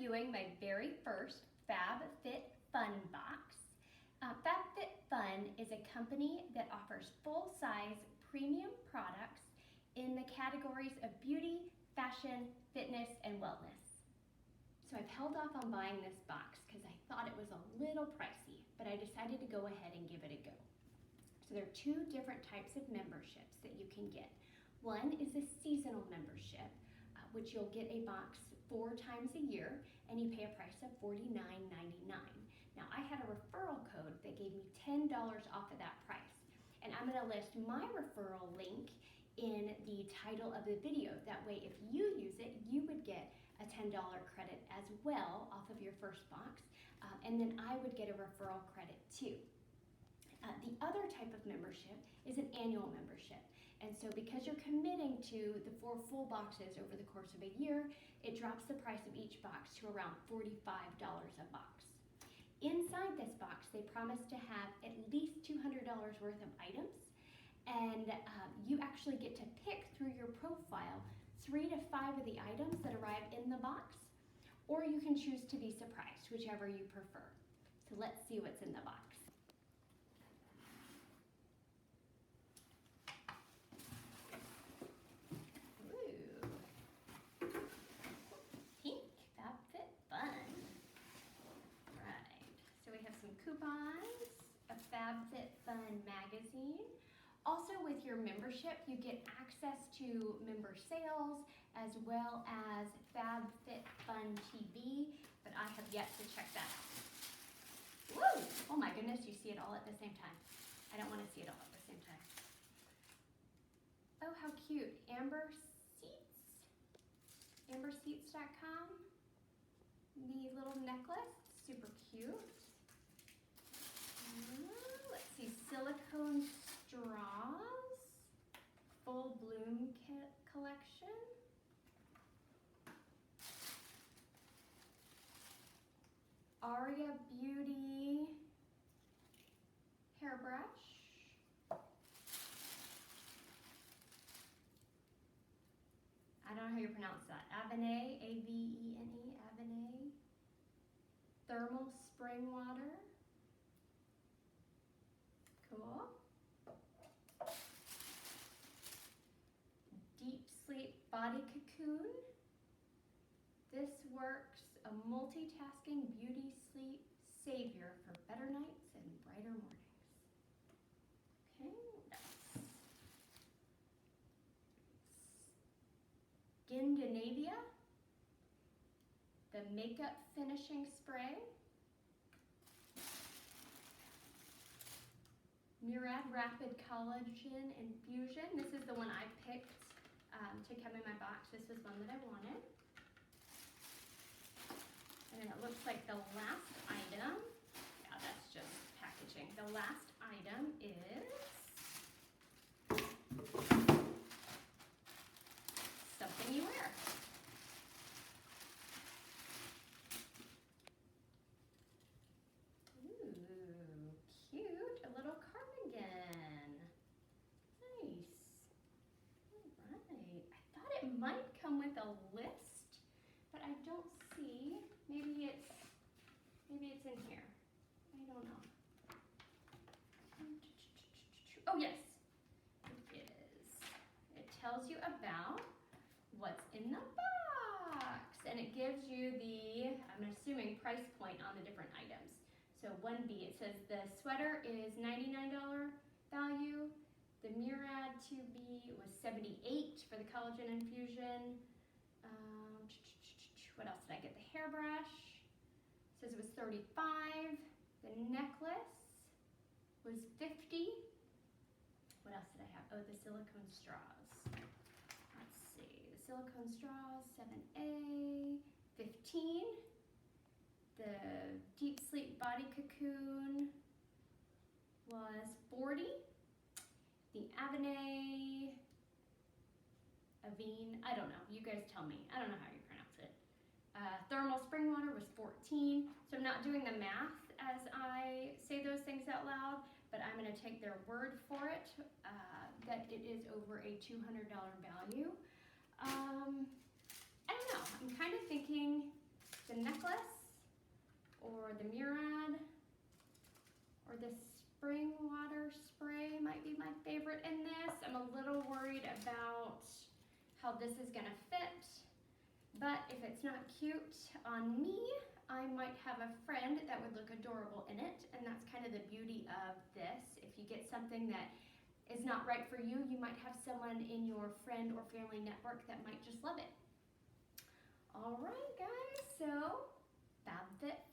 reviewing my very first FabFitFun box. FabFitFun is a company that offers full-size premium products in the categories of beauty, fashion, fitness, and wellness. So I've held off on buying this box because I thought it was a little pricey, but I decided to go ahead and give it a go. So there are two different types of memberships that you can get. One is a seasonal membership, which you'll get a box 4 times a year, and you pay a price of $49.99. Now I had a referral code that gave me $10 off of that price, and I'm going to list my referral link in the title of the video. That way, if you use it, you would get a $10 credit as well off of your first box, and then I would get a referral credit too. The other type of membership is an annual membership. And so because you're committing to the 4 full boxes over the course of a year, it drops the price of each box to around $45 a box. Inside this box, they promise to have at least $200 worth of items, and you actually get to pick through your profile 3 to 5 of the items that arrive in the box, or you can choose to be surprised, whichever you prefer. So let's see what's in the box. FabFitFun. Right, so we have some coupons, a FabFitFun magazine. Also with your membership, you get access to member sales as well as FabFitFun TV, but I have yet to check that out. Woo! Oh my goodness, you see it all at the same time. I don't want to see it all at the same time. Oh, how cute. Amber Seats. AmberSeats.com. The little necklace, super cute. Let's see, silicone straws, full bloom kit collection. Aria Beauty hairbrush. I don't know how you pronounce that. Avene, A-V-E-N-E, Avene. Thermal spring water. Cool. Deep sleep body cocoon. This works, a multitasking beauty sleep savior for better nights and brighter mornings. Okay, what else? Scandinavia, the makeup finishing spray. Murad Rapid Collagen Infusion. This is the one I picked to come in my box. This was one that I wanted. And then it looks like the last item, yeah, that's just packaging. The last item is something you wear. Ooh, cute, a little cardigan. Nice. All right, I thought it might come with a list, but I don't see. Maybe it's in here. I don't know. Oh yes, it is. It tells you about what's in the box, and it gives you the, I'm assuming, price point on the different items. So 1B, it says the sweater is $99 value. The Murad 2B was $78 for the collagen infusion. What else did I get? The hairbrush. It says it was $35. The necklace was $50. What else did I have? Oh, the silicone straws. Let's see. The silicone straws, 7A, $15. The deep sleep body cocoon was $40. The Avene, I don't know. You guys tell me. I don't know how you pronounce it. Thermal spring water was $14. So I'm not doing the math as I say those things out loud, but I'm going to take their word for it, that it is over a $200 value. I don't know. I'm kind of thinking the necklace the Murad or the spring water spray might be my favorite in this. I'm a little worried about how this is gonna fit, but if it's not cute on me, I might have a friend that would look adorable in it, and that's kind of the beauty of this. If you get something that is not right for you, you might have someone in your friend or family network that might just love it. All right, guys, so FabFitFun.